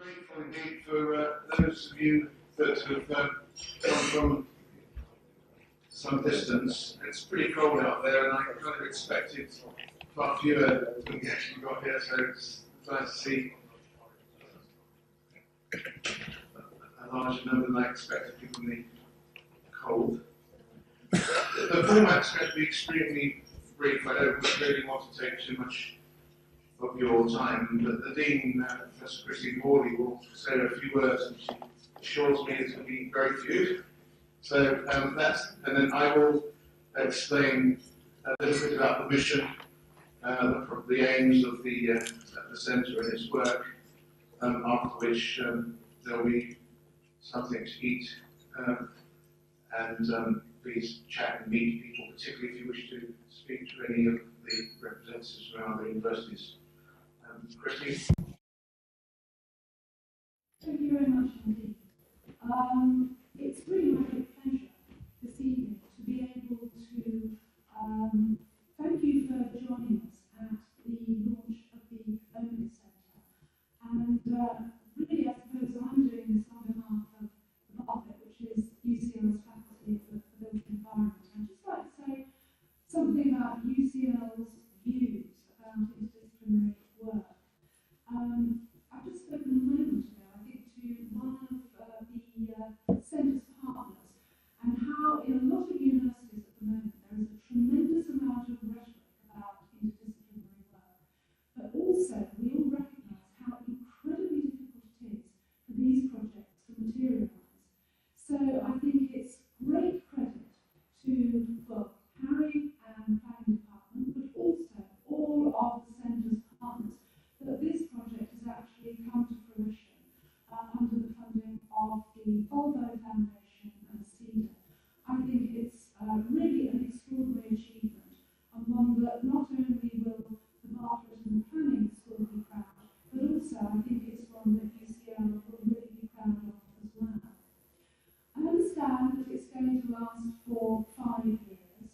grateful indeed for those of you that have come from some distance. It's pretty cold out there, and I kind of expected far fewer than we actually got here, so it's nice to see a larger number than I expected given the cold. The format's going to be extremely brief. I don't really want to take too much of your time, but the Dean, Professor Hawley, will say a few words, and she assures me it's going to be very few. So and then I will explain a little bit about the mission, the aims of the centre and its work, after which there will be something to eat, and please chat and meet people, particularly if you wish to speak to any of the representatives from other universities. Christine? Thank you very much indeed. It's really my great pleasure this evening to be able to thank you for joining us at the launch of the Open Centre. And really, I suppose I'm doing this on behalf of the Prof, which is UCL's faculty for built environment. I'd just like to say something about UCL's views about interdisciplinary work. I've just spoken a moment ago, I think, to one of the centre's partners, and how in a lot of universities at the moment there is a tremendous amount of rhetoric about interdisciplinary work. But also, we all recognise how incredibly difficult it is for these projects to materialise. So I think it's great credit to both Harry and Planning Department, but also all of the centre's partners, that this project has actually come to fruition under the funding of the Volvo Foundation and CEDA. I think it's really an extraordinary achievement, and one that not only will the Bartlett and Planning School be proud, but also I think it's one that UCL will really be proud of as well. I understand that it's going to last for 5 years.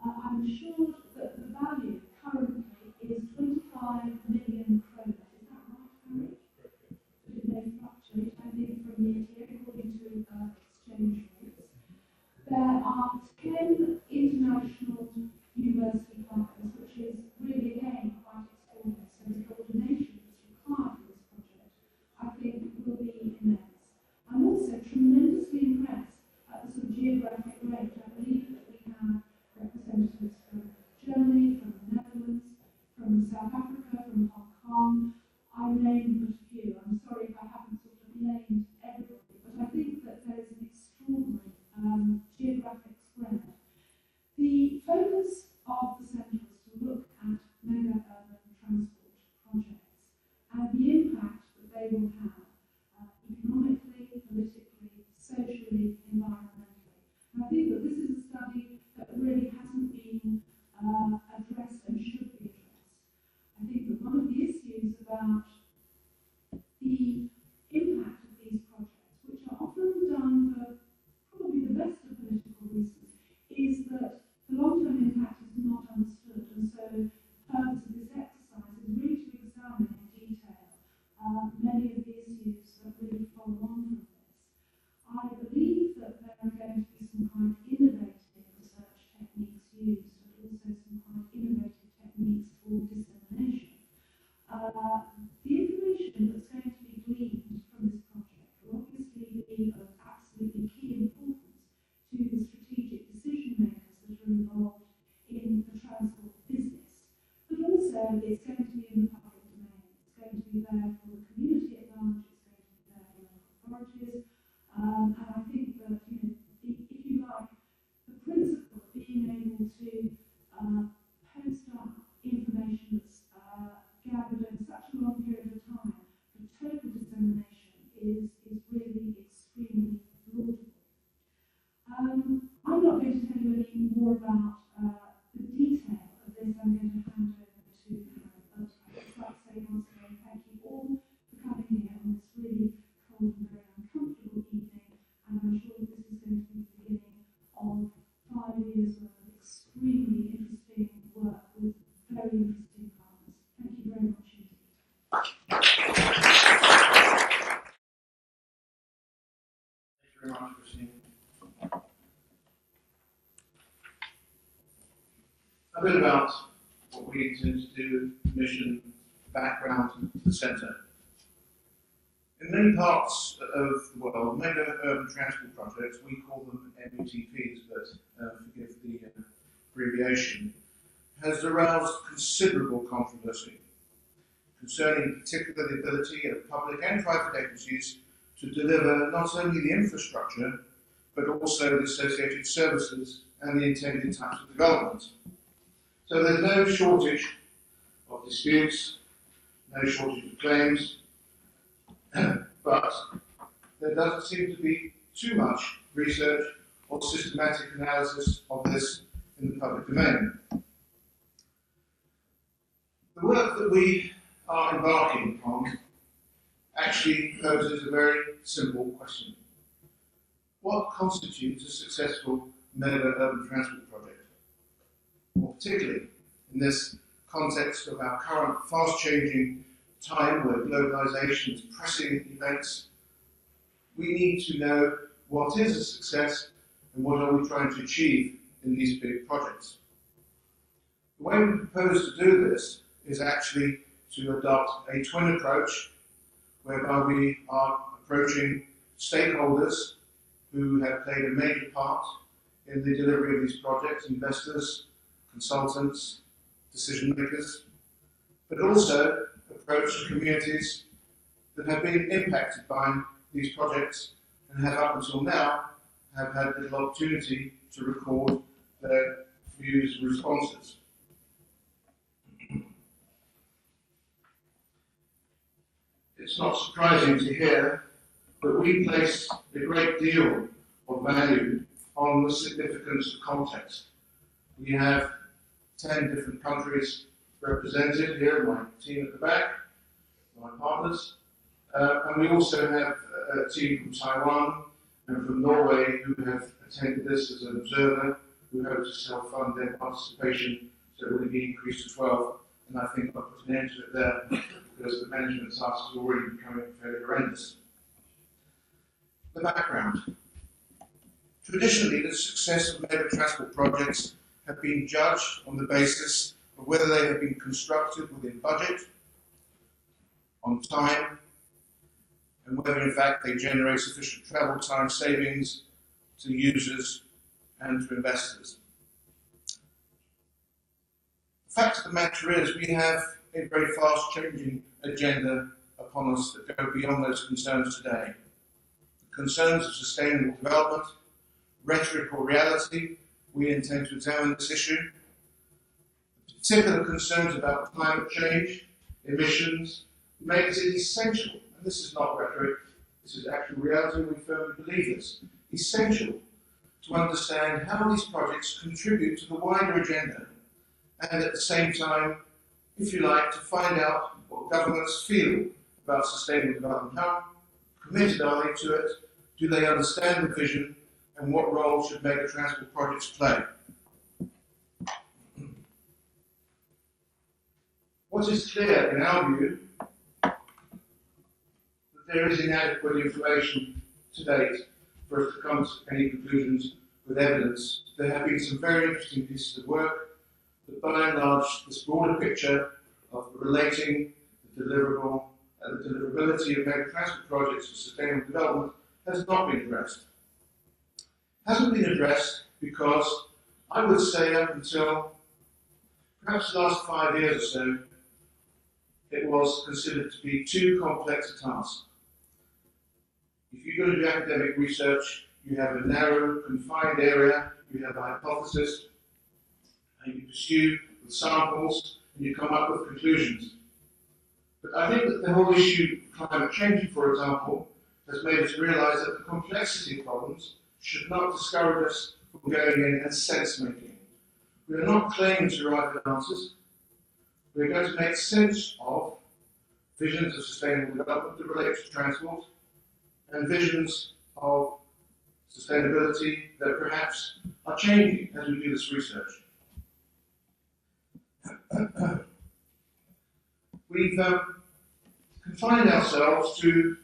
I'm assured that the value currently is 25 million kroner. Is that right, Harry? But it may fluctuate, I think, from year to year according to exchange rates. There are 10 international university partners, which is really, again, quite extraordinary. So the coordination that's required for this project, I think, will be immense. I'm also tremendously impressed at the sort of geographic range. I believe that we have representatives from Germany, from the Netherlands, from South Africa, from Hong Kong. I named but a few. I'm sorry if I haven't sort of named everybody, but I think that there is an extraordinary geographic spread. The focus of the centre is to look at mega urban transport projects and the impact that they will have economically, politically, socially, environmentally. And I think that this is a study that really hasn't been addressed and should be addressed. I think that one of the issues about the impact of these projects, which are often done for probably the best of political reasons, is that the long-term impact is not understood. And so the purpose of this exercise is really to examine in detail many of the issues that really follow on from this. I believe that there are going to be some quite innovative research techniques used, but also some quite innovative techniques for dissemination. The information that's going to be gleaned from this project will obviously be of absolutely key importance to the strategic decision makers that are involved in the transport business, but also it's going to be in the public domain. It's going to be there for the community at large, it's going to be there for local authorities, and I think that, if you like, the principle of being able to post up information that's gathered over such a long period of time for total dissemination is really extremely laudable. I'm not going to tell you any more about the detail of this. I'm going to hand over to Harry. A bit about what we intend to do, mission, background to the centre. In many parts of the world, mega urban transport projects, we call them MUTPs, but forgive the abbreviation, has aroused considerable controversy concerning particularly the ability of public and private agencies to deliver not only the infrastructure, but also the associated services and the intended types of development. So there's no shortage of disputes, no shortage of claims, but there doesn't seem to be too much research or systematic analysis of this in the public domain. The work that we are embarking upon actually poses a very simple question. What constitutes a successful mega urban transport project? More particularly in this context of our current fast-changing time where globalization is pressing events, we need to know what is a success and what are we trying to achieve in these big projects. The way we propose to do this is actually to adopt a twin approach whereby we are approaching stakeholders who have played a major part in the delivery of these projects, investors, consultants, decision makers, but also approach communities that have been impacted by these projects and have up until now have had little opportunity to record their views and responses. It's not surprising to hear that we place a great deal of value on the significance of context. We have 10 different countries represented here, my team at the back, my partners, and we also have a team from Taiwan and from Norway who have attended this as an observer, who hope to self-fund their participation, so it will be increased to 12, and I think I'll put an end to it there because the management task is already becoming fairly horrendous. The background. Traditionally, the success of mega transport projects have been judged on the basis of whether they have been constructed within budget, on time, and whether in fact they generate sufficient travel time savings to users and to investors. The fact of the matter is we have a very fast changing agenda upon us that go beyond those concerns today. The concerns of sustainable development, rhetoric or reality, we intend to examine this issue. Particular concerns about climate change, emissions, makes it essential, and this is not rhetoric, this is actual reality, we firmly believe this, essential to understand how these projects contribute to the wider agenda, and at the same time, if you like, to find out what governments feel about sustainable development. How committed are they to it? Do they understand the vision? And what role should mega transport projects play? What is clear in our view that there is inadequate information to date for us to come to any conclusions with evidence. There have been some very interesting pieces of work, but by and large, this broader picture of relating the deliverable and the deliverability of mega transport projects to sustainable development has not been addressed. Hasn't been addressed because I would say up until perhaps the last 5 years or so, it was considered to be too complex a task. If you go to do academic research, you have a narrow, confined area, you have a hypothesis, and you pursue with samples, and you come up with conclusions. But I think that the whole issue of climate change, for example, has made us realize that the complexity of problems should not discourage us from going in and sense-making. We are not claiming to arrive at answers. We are going to make sense of visions of sustainable development that relate to transport and visions of sustainability that perhaps are changing as we do this research. We've confined ourselves to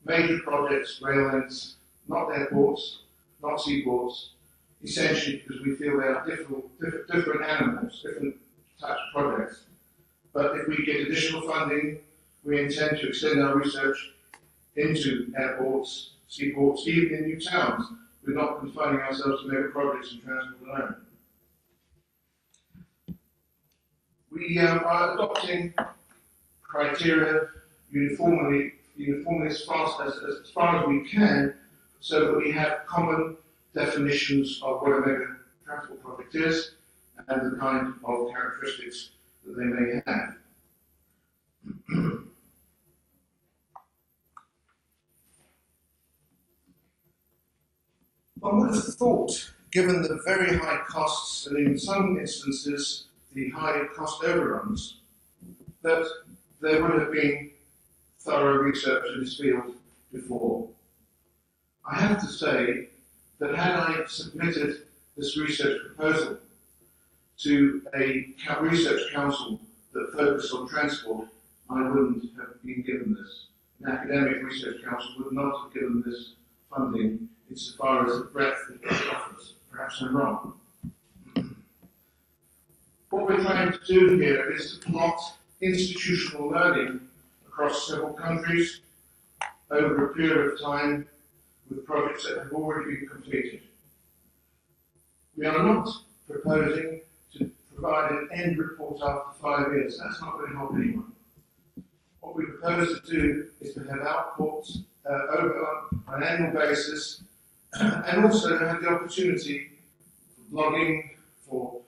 major projects, rail links, not airports, not seaports, essentially because we feel they are different animals, different types of projects. But if we get additional funding, we intend to extend our research into airports, seaports, even in new towns. We're not confining ourselves to mega projects and transport alone. We are adopting criteria uniformly as far as we can, so that we have common definitions of what a mega transport project is and the kind of characteristics that they may have. One would have thought, given the very high costs and in some instances the high cost overruns, that there would have been thorough research in this field before. I have to say that had I submitted this research proposal to a research council that focused on transport, I wouldn't have been given this. An academic research council would not have given this funding insofar as the breadth that it offers. Perhaps I'm wrong. What we're trying to do here is to plot institutional learning across several countries over a period of time with projects that have already been completed. We are not proposing to provide an end report after 5 years. That's not going to help anyone. What we propose to do is to have outputs over an annual basis and also have the opportunity for blogging, for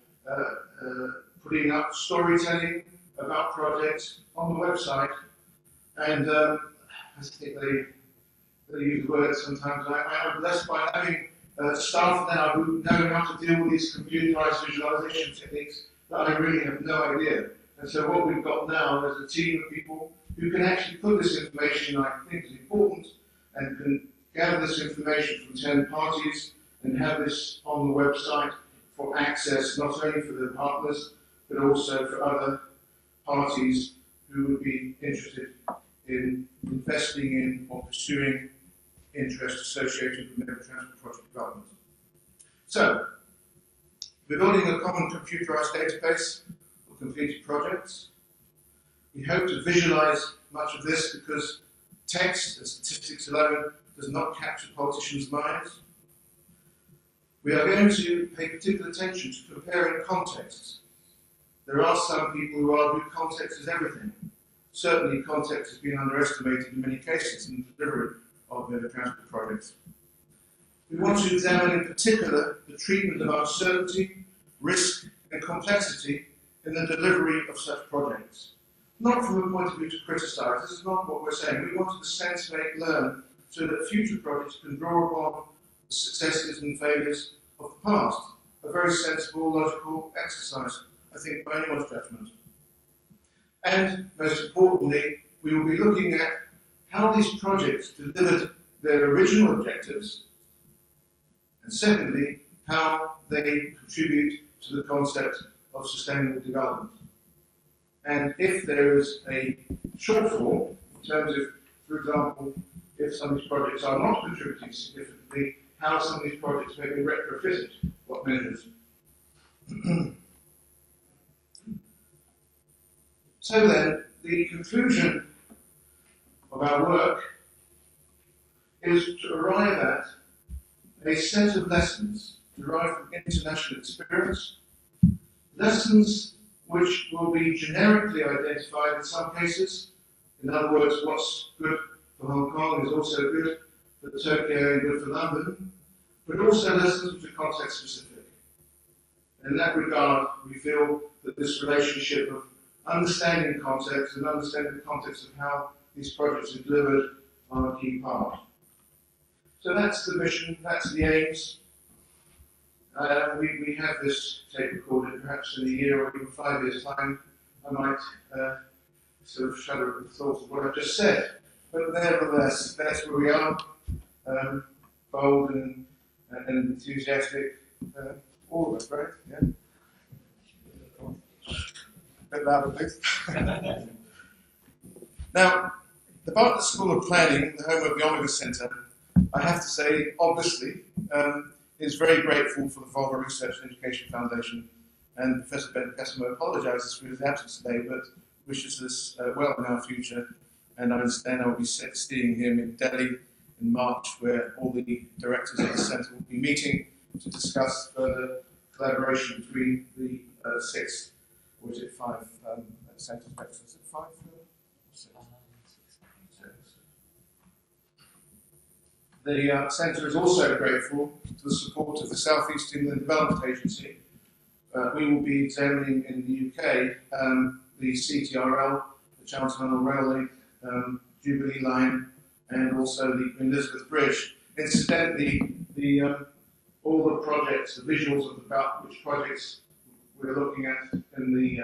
putting up storytelling about projects on the website. And I think they use the word sometimes. I'm blessed by having staff now who know how to deal with these computerized visualization techniques that I really have no idea. And so what we've got now is a team of people who can actually put this information I think is important and can gather this information from 10 parties and have this on the website for access, not only for the partners, but also for other parties who would be interested in investing in or pursuing interests associated with mega transport project development. So, we're building a common computerized database of completed projects. We hope to visualize much of this because text and statistics alone does not capture politicians' minds. We are going to pay particular attention to comparing contexts. There are some people who argue context is everything. Certainly context has been underestimated in many cases in the delivery of mega transport projects. We want to examine in particular the treatment of uncertainty, risk and complexity in the delivery of such projects. Not from a point of view to criticise, this is not what we're saying. We want to sense, make, learn, so that future projects can draw upon the successes and failures of the past. A very sensible, logical exercise, I think, by anyone's judgment. And, most importantly, we will be looking at how these projects delivered their original objectives, and secondly, how they contribute to the concept of sustainable development. And if there is a shortfall, in terms of, for example, if some of these projects are not contributing significantly, how some of these projects may be retrofitted, what measures. So then, the conclusion of our work is to arrive at a set of lessons derived from international experience, lessons which will be generically identified in some cases. In other words, what's good for Hong Kong is also good for Tokyo and good for London, but also lessons which are context specific. In that regard, we feel that this relationship of understanding context and understanding the context of how these projects are delivered are a key part. So that's the mission, that's the aims. We have this tape recorded. Perhaps in a year or even 5 years' time, I might sort of shudder at the thought of what I've just said. But nevertheless, that's where we are, bold and enthusiastic, all of us, right? Yeah. A bit louder, please. Now, the Bartlett School of Planning, the home of the Omega Centre, I have to say, obviously, is very grateful for the Volvo Research and Education Foundation, and Professor Ben Cassimo apologises for his absence today, but wishes us well in our future. And I understand I will be seeing him in Delhi in March, where all the directors of the centre will be meeting to discuss further collaboration between the 6, or is it 5 centres of excellence? Is it 5? 6? The centre is also grateful to the support of the South East England Development Agency. We will be examining in the UK the CTRL, the Channel Tunnel Railway, Jubilee Line, and also the Queen Elizabeth Bridge. Incidentally, all the projects, the visuals of which projects we're looking at in the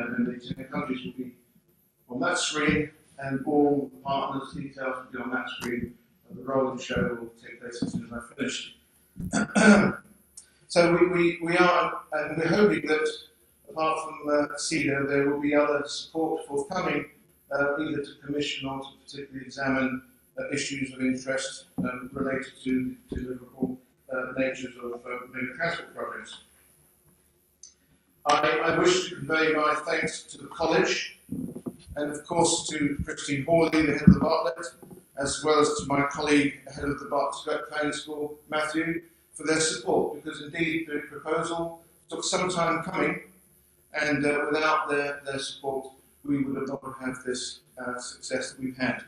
10 countries will be on that screen, and all the partners' details will be on that screen. The rolling show will take place as soon as I finish. So we are, and we're hoping that apart from CEDA, there will be other support forthcoming, either to commission or to particularly examine issues of interest related to deliverable natures of major transport projects. I wish to convey my thanks to the college, and of course to Christine Hawley, the head of the Bartlett, as well as to my colleague, head of the Bartlett Planning School, Matthew, for their support, because indeed the proposal took some time coming, and without their support, we would not have this success that we've had.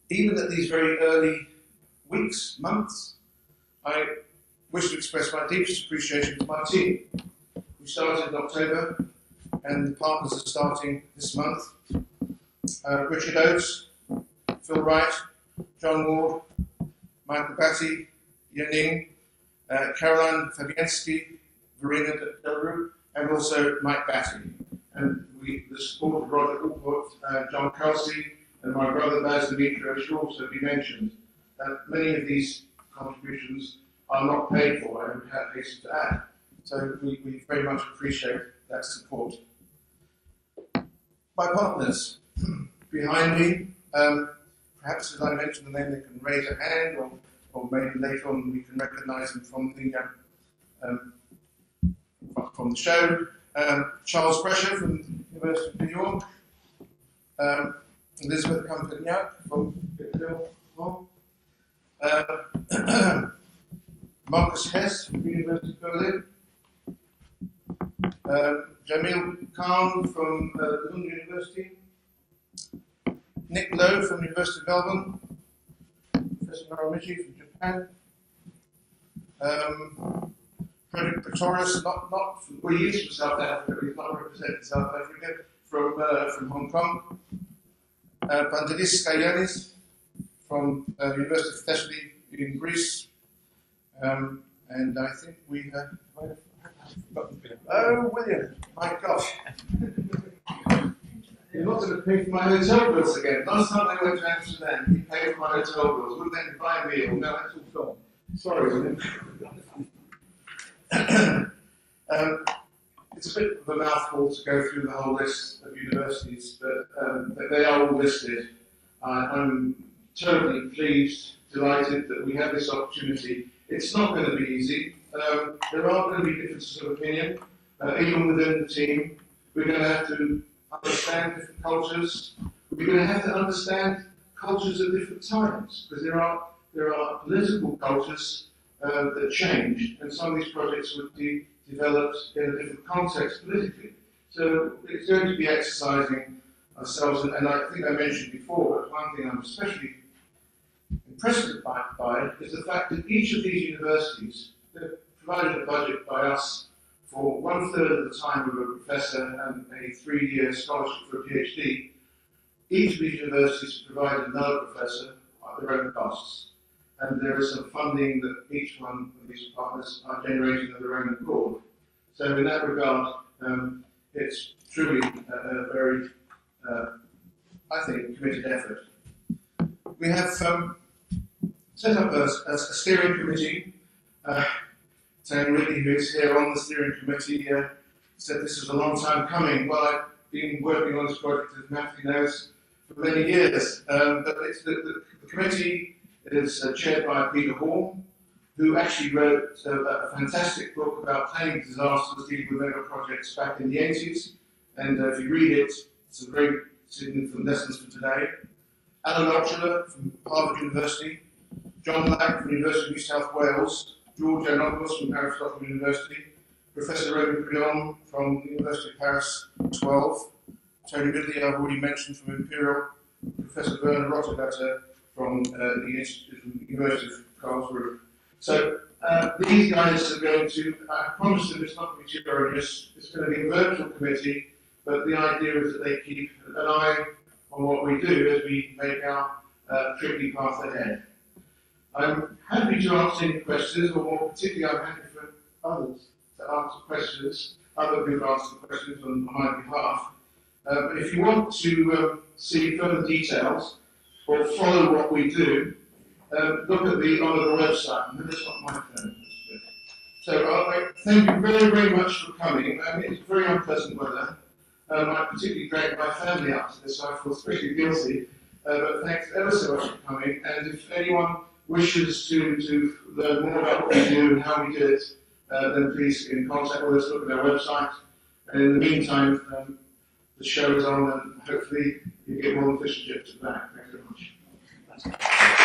Even at these very early weeks, months, I wish to express my deepest appreciation to my team. We started in October, and the partners are starting this month. Richard Oates, Phil Wright, John Ward, Michael Batty, Yaning, Caroline Fabianski, Verena Delru, and also Mike Batty. And the support of Roger Allport, John Kelsey, and my brother Baz Dimitriou should also be mentioned. Many of these contributions are not paid for, I would have hasten to add. So we very much appreciate that support. My partners behind me, perhaps as I mentioned the name, they can raise a hand, or maybe later on we can recognise them from the show. Charles Brescher from the University of New York, Elizabeth Campagnac from Marcus Hess from the University of Berlin, Jamil Khan from Lund University, Nick Lowe from the University of Melbourne, Professor Naramichi from Japan, Frederick Pretorius, he is from South Africa, he's not representing South Africa, from Hong Kong, Vangelis Kayanis from the University of Thessaly in Greece, and I think we have oh, William, my gosh. You're not going to pay for my hotel bills again. Last time I went to Amsterdam, he paid for my hotel bills. Wouldn't then buy a meal. No, that's all gone. Sorry, William. It's a bit of a mouthful to go through the whole list of universities, but they are all listed. I'm totally pleased, delighted that we have this opportunity. It's not going to be easy. There are going to be differences of opinion, even within the team. We're going to have to understand different cultures. We're going to have to understand cultures at different times, because there are political cultures that change, and some of these projects would be developed in a different context politically. So it's going to be exercising ourselves, and I think I mentioned before, but one thing I'm especially impressed by is the fact that each of these universities provided a budget by us for 1/3 of the time of a professor and a 3-year scholarship for a PhD. Each of these universities provided another professor at their own costs. And there is some funding that each one of these partners are generating of their own accord. So in that regard, it's truly a very, I think, committed effort. We have set up a steering committee. Tony Ridley, who is here on the steering committee, said this is a long time coming. Well, I've been working on this project, as Matthew knows, for many years. But it's the committee is chaired by Peter Hall, who actually wrote a fantastic book about planning disasters, dealing with mega projects back in the 80s. And if you read it, it's a very significant lessons for today. Alan Ochula from Harvard University, John Lack from the University of New South Wales, George Anopoulos from Aristotle University, Professor Romy Brion from the University of Paris 12, Tony Ridley, I've already mentioned, from Imperial, Professor Werner Rottergatter from the University of Karlsruhe. So these guys are going to, I promise them it's not going to be too onerous, it's going to be a virtual committee, but the idea is that they keep an eye on what we do as we make our tricky path ahead. I'm happy to answer any questions, or more particularly I'm happy for others to answer questions, other people answer questions on my behalf. But if you want to see further details or follow what we do, look at the website. And that's not my phone. So thank you very, very much for coming. It's very unpleasant weather. I particularly dragged my family out to this, so I feel especially guilty. But thanks ever so much for coming. And if anyone wishes to learn more about what we do and how we do it, then please get in contact with us, look at our website. And in the meantime, the show is on, and hopefully you get more than fish and chips back. Thanks very much.